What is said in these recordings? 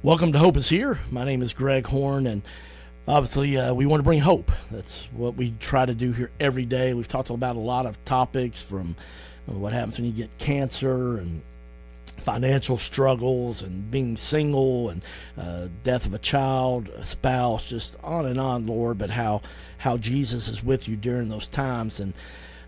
Welcome to Hope is Here. My name is Greg Horn, and obviously we want to bring hope. That's what we try to do here every day. We've talked about a lot of topics, from what happens when you get cancer and financial struggles and being single and death of a child, a spouse, just on and on, Lord, but how Jesus is with you during those times. And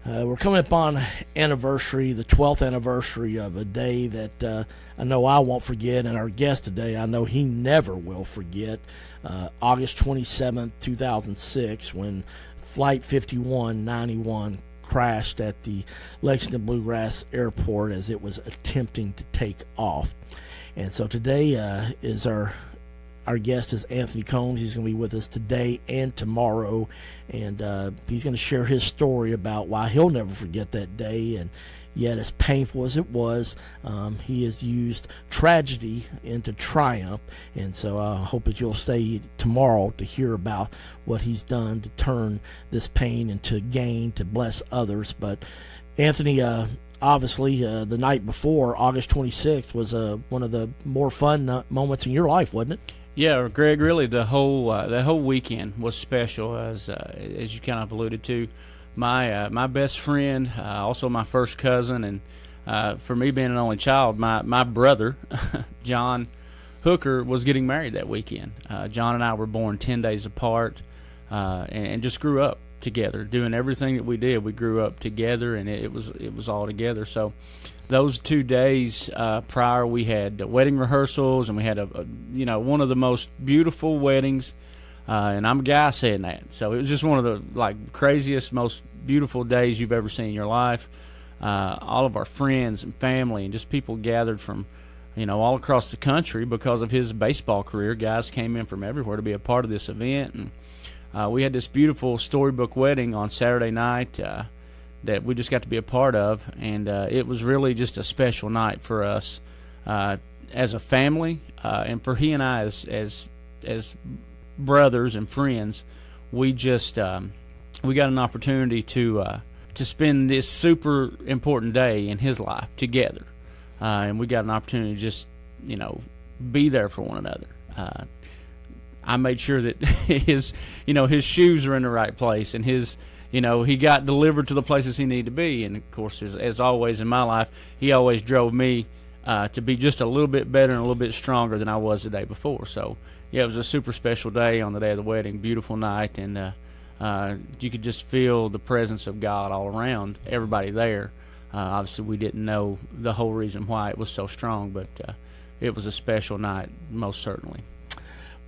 we're coming up on anniversary, the 12th anniversary of a day that I know I won't forget, and our guest today, I know he never will forget, August 27th, 2006, when Flight 5191 crashed at the Lexington Bluegrass Airport as it was attempting to take off. And so today is our guest is Anthony Combs. He's going to be with us today and tomorrow, and he's going to share his story about why he'll never forget that day. And yet, as painful as it was, he has used tragedy into triumph. And so I hope that you'll stay tomorrow to hear about what he's done to turn this pain into gain, to bless others. But Anthony, obviously, the night before, August 26th, was one of the more fun moments in your life, wasn't it? Yeah, Greg, really the whole weekend was special, as you kind of alluded to. My best friend, also my first cousin, and for me being an only child, my brother, John Hooker, was getting married that weekend. John and I were born 10 days apart, and just grew up together, doing everything that we did. We grew up together, and it was all together. So those 2 days prior, we had wedding rehearsals, and we had one of the most beautiful weddings. And I'm a guy saying that, so it was just one of the craziest, most beautiful days you've ever seen in your life. All of our friends and family and just people gathered from, all across the country because of his baseball career. Guys came in from everywhere to be a part of this event, and we had this beautiful storybook wedding on Saturday night that we just got to be a part of, and it was really just a special night for us as a family, and for he and I as brothers and friends. We just we got an opportunity to spend this super important day in his life together, and we got an opportunity to just be there for one another. I made sure that his shoes are in the right place, and his he got delivered to the places he needed to be. And of course, as always in my life, he always drove me to be just a little bit better and a little bit stronger than I was the day before. So yeah, it was a super special day on the day of the wedding, beautiful night, and you could just feel the presence of God all around everybody there. Obviously, we didn't know the whole reason why it was so strong, but it was a special night, most certainly.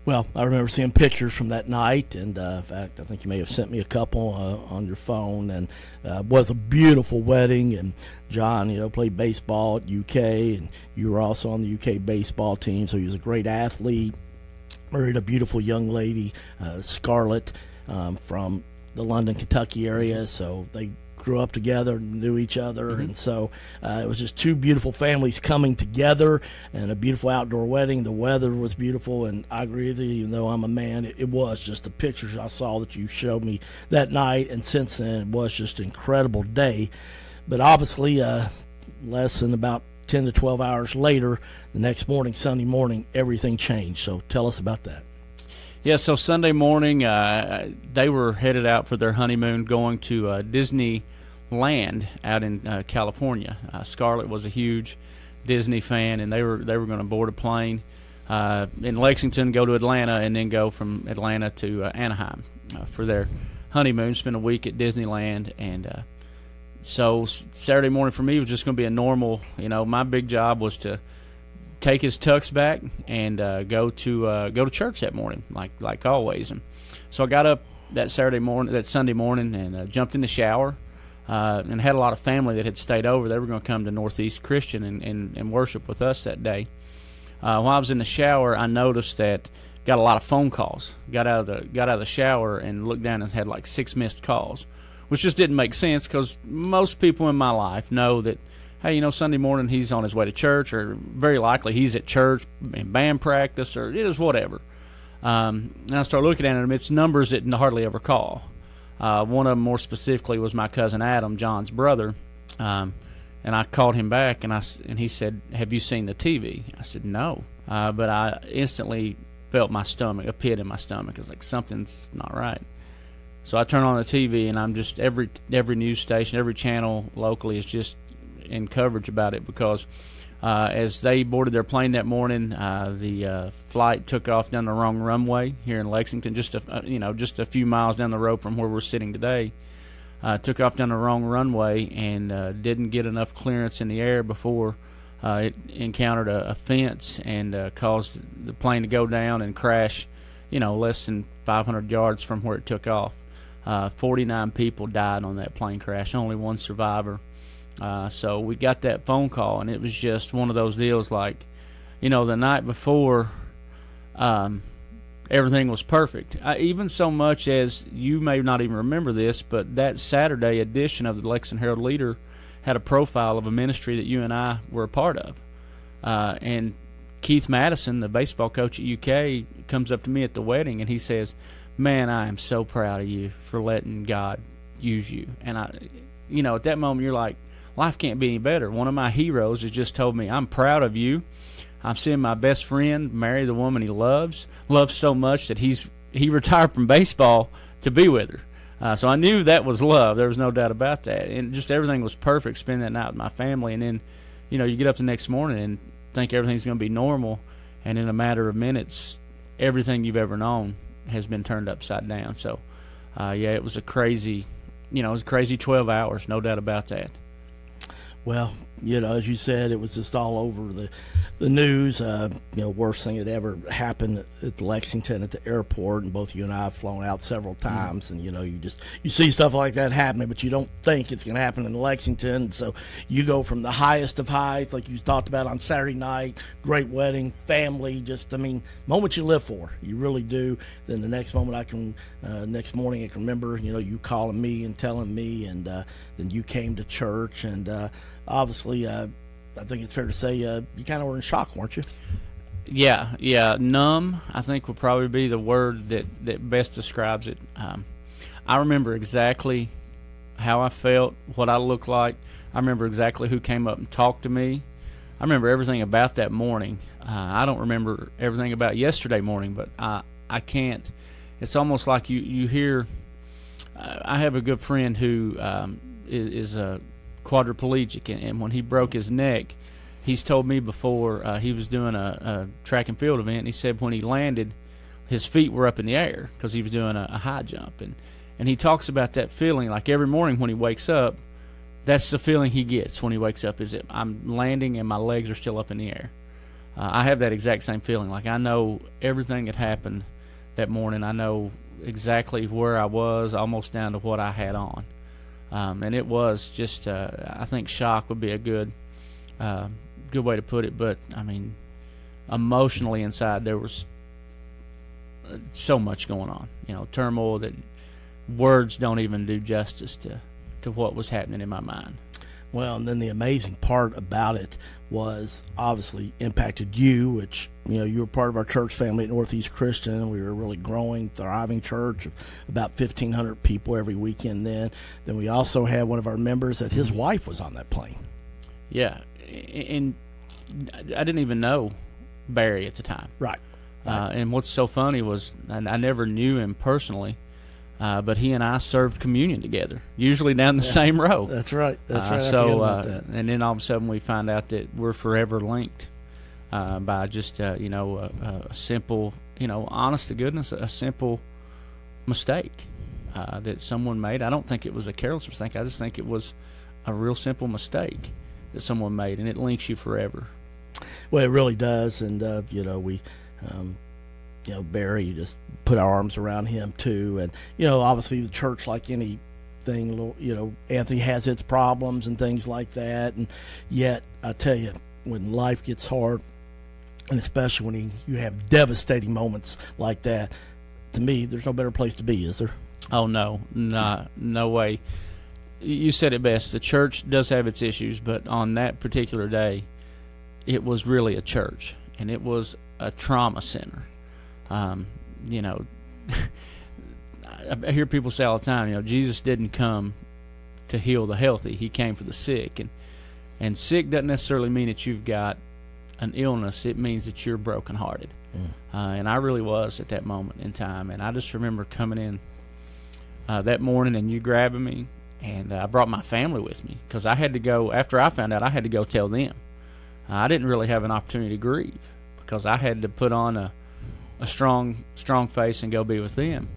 Well, I remember seeing pictures from that night, and in fact, I think you may have sent me a couple on your phone, and it was a beautiful wedding. And John, played baseball at UK, and you were also on the UK baseball team, so he was a great athlete. Married a beautiful young lady, Scarlett, from the London, Kentucky area, so they grew up together, knew each other, Mm-hmm. and so it was just two beautiful families coming together, and a beautiful outdoor wedding. The weather was beautiful, and I agree with you, even though I'm a man, it was just the pictures I saw that you showed me that night, and since then it was just an incredible day. But obviously, less than about 10 to 12 hours later, the next morning, Sunday morning, everything changed. So tell us about that. Yeah, so Sunday morning, they were headed out for their honeymoon, going to Disneyland out in California. Scarlett was a huge Disney fan, and they were going to board a plane in Lexington, go to Atlanta, and then go from Atlanta to Anaheim for their honeymoon, spend a week at Disneyland. And so Saturday morning for me was just going to be a normal, my big job was to take his tux back and go to church that morning, like always. And so I got up that Sunday morning, and jumped in the shower, and had a lot of family that had stayed over. They were going to come to Northeast Christian and worship with us that day. While I was in the shower, I noticed that got a lot of phone calls. Got out of the shower and looked down and had like 6 missed calls, which just didn't make sense, because most people in my life know that, hey, Sunday morning he's on his way to church, or very likely he's at church in band practice, or it is whatever. And I started looking at them. It's numbers that hardly ever call. One of them more specifically was my cousin Adam, John's brother. And I called him back, and he said, "Have you seen the TV?" I said, "No." but I instantly felt my stomach, a pit in my stomach. I was like, something's not right. So I turn on the TV, and I'm just every news station, every channel locally is just in coverage about it, because as they boarded their plane that morning, the flight took off down the wrong runway here in Lexington, just a few miles down the road from where we're sitting today. Took off down the wrong runway and didn't get enough clearance in the air before it encountered a fence and caused the plane to go down and crash, less than 500 yards from where it took off. 49 people died on that plane crash, only one survivor. So we got that phone call, and it was just one of those deals like, the night before, everything was perfect. Even so much as, you may not even remember this, but that Saturday edition of the Lexington Herald Leader had a profile of a ministry that you and I were a part of. And Keith Madison, the baseball coach at UK, comes up to me at the wedding, and he says, "Man, I am so proud of you for letting God use you." And at that moment, you're like, life can't be any better. One of my heroes has just told me, "I'm proud of you. I'm seeing my best friend marry the woman he loves so much that he retired from baseball to be with her." So I knew that was love. There was no doubt about that. And just everything was perfect, spending that night with my family. And then, you get up the next morning and think everything's going to be normal. And in a matter of minutes, everything you've ever known has been turned upside down. So, it was a crazy, 12 hours, no doubt about that. Well, as you said, it was just all over the news. Worst thing that ever happened at Lexington at the airport, and both you and I have flown out several times, and you see stuff like that happening, but you don't think it's going to happen in Lexington. So you go from the highest of highs, like you talked about on Saturday night, great wedding, family, moments you live for, you really do. Then the next moment next morning I can remember, you calling me and telling me, and then you came to church, and obviously, I think it's fair to say you kind of were in shock, weren't you? Yeah, numb, I think, would probably be the word that best describes it. I remember exactly how I felt, what I looked like. I remember exactly who came up and talked to me. I remember everything about that morning. I don't remember everything about yesterday morning, but I can't. It's almost like you hear. I have a good friend who is a quadriplegic, and when he broke his neck, he's told me before, he was doing a track and field event, and he said when he landed, his feet were up in the air because he was doing a high jump, and he talks about that feeling like every morning when he wakes up. That's the feeling he gets when he wakes up, is that I'm landing and my legs are still up in the air. I have that exact same feeling. Like, I know everything that happened that morning. I know exactly where I was, almost down to what I had on. And it was just, I think shock would be a good way to put it. But, I mean, emotionally inside there was so much going on. Turmoil that words don't even do justice to what was happening in my mind. Well, and then the amazing part about it was obviously impacted you, which, you were part of our church family at Northeast Christian. We were a really growing, thriving church of about 1,500 people every weekend then. Then we also had one of our members that his wife was on that plane. Yeah, and I didn't even know Barry at the time. Right. And what's so funny was I never knew him personally. But he and I served communion together, usually down the same row. That's right. That's right. So, about that. And then all of a sudden we find out that we're forever linked by just, a simple, honest to goodness, a simple mistake that someone made. I don't think it was a careless mistake. I just think it was a real simple mistake that someone made, and it links you forever. Well, it really does. And, we... Barry, you just put our arms around him too, and obviously the church, like anything, Anthony has its problems and things like that, and yet I tell you, when life gets hard, and especially when you have devastating moments like that, to me, there's no better place to be, is there? Oh no way. You said it best. The church does have its issues, but on that particular day, it was really a church, and it was a trauma center. I hear people say all the time, Jesus didn't come to heal the healthy. He came for the sick. And sick doesn't necessarily mean that you've got an illness, it means that you're brokenhearted. And I really was at that moment in time. And I just remember coming in that morning and you grabbing me, and I brought my family with me because I had to go. After I found out, I had to go tell them. I didn't really have an opportunity to grieve because I had to put on a strong face and go be with them.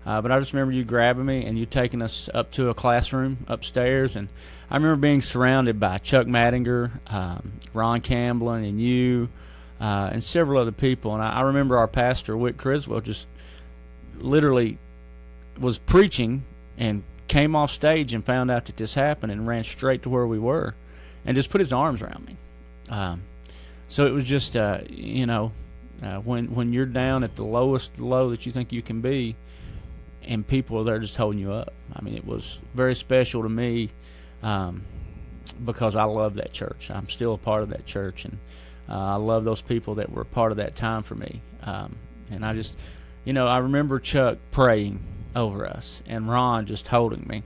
But I just remember you grabbing me and you taking us up to a classroom upstairs, and I remember being surrounded by Chuck Mattinger, Ron Camblin, and you, and several other people. And I remember our pastor, Whit Criswell, just literally was preaching and came off stage and found out that this happened and ran straight to where we were and just put his arms around me. So it was just, when you're down at the lowest low that you think you can be, and people are there just holding you up. I mean, it was very special to me because I love that church. I'm still a part of that church, and I love those people that were a part of that time for me. And I just, I remember Chuck praying over us and Ron just holding me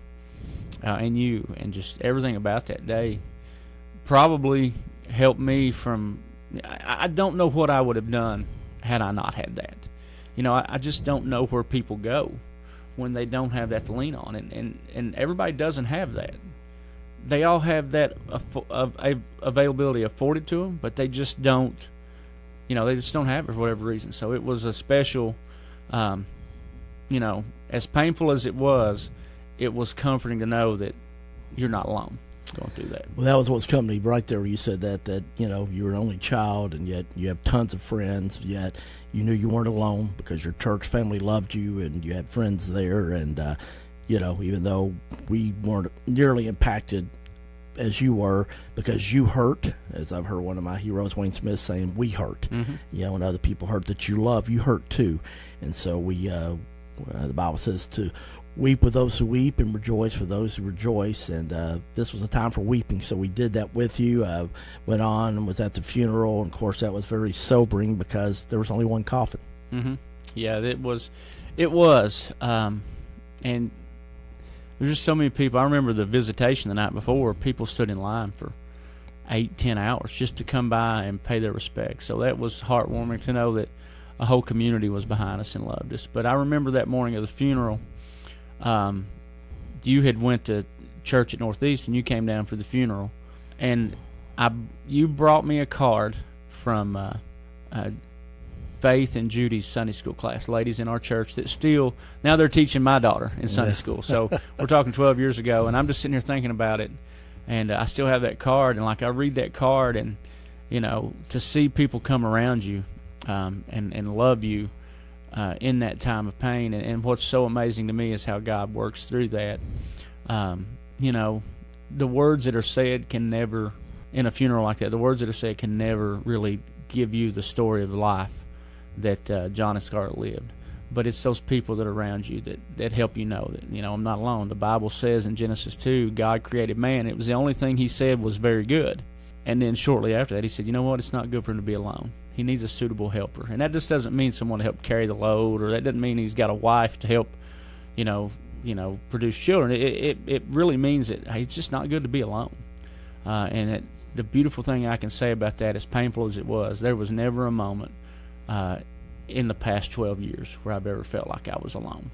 and you, and just everything about that day probably helped me from, I don't know what I would have done had I not had that. I just don't know where people go when they don't have that to lean on, and everybody doesn't have that. They all have that availability afforded to them, but they just don't, they just don't have it for whatever reason. So it was a special, as painful as it was comforting to know that you're not alone going through that. Well, that was what's coming to me right there where you said that you were an only child, and yet you have tons of friends, yet you knew you weren't alone because your church family loved you and you had friends there. And, even though we weren't nearly impacted as you were because you hurt, as I've heard one of my heroes, Wayne Smith, saying, we hurt. And other people hurt that you love, you hurt too. And so the Bible says to weep with those who weep and rejoice for those who rejoice. And this was a time for weeping, so we did that with you. Went on and was at the funeral, and of course that was very sobering because there was only one coffin. Yeah, it was. And there's just so many people. I remember the visitation the night before. People stood in line for 8-10 hours just to come by and pay their respects. So that was heartwarming to know that a whole community was behind us and loved us. But I remember that morning of the funeral, you had went to church at Northeast and you came down for the funeral, and you brought me a card from Faith and Judy's Sunday school class, ladies in our church that still, now they're teaching my daughter in Sunday school. So we're talking 12 years ago, and I'm just sitting here thinking about it, and I still have that card, and I read that card, and to see people come around you and love you in that time of pain. And what's so amazing to me is how God works through that. The words that are said can never, in a funeral like that, the words that are said can never really give you the story of life that John and Scarlett lived. But it's those people that are around you that help you know that, I'm not alone. The Bible says in Genesis 2, God created man. It was the only thing he said was very good. And then shortly after that, he said, you know what, it's not good for him to be alone. He needs a suitable helper. And that just doesn't mean someone to help carry the load, or that doesn't mean he's got a wife to help, produce children. It really means that it's just not good to be alone. The beautiful thing I can say about that, as painful as it was, there was never a moment in the past 12 years where I've ever felt like I was alone.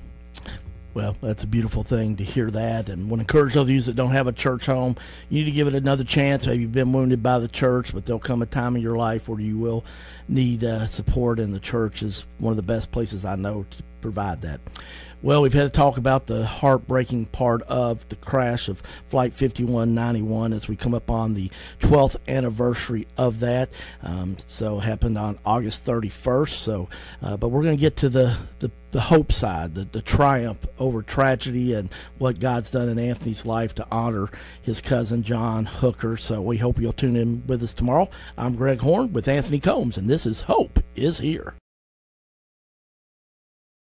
Well, that's a beautiful thing to hear that, and want to encourage those of you that don't have a church home, you need to give it another chance. Maybe you've been wounded by the church, but there'll come a time in your life where you will need support, and the church is one of the best places I know to provide that. Well, we've had to talk about the heartbreaking part of the crash of Flight 5191 as we come up on the 12th anniversary of that. So it happened on August 31st. So, but we're going to get to the hope side, the triumph over tragedy, and what God's done in Anthony's life to honor his cousin John Hooker. So we hope you'll tune in with us tomorrow. I'm Greg Horn with Anthony Combs, and this is Hope is Here.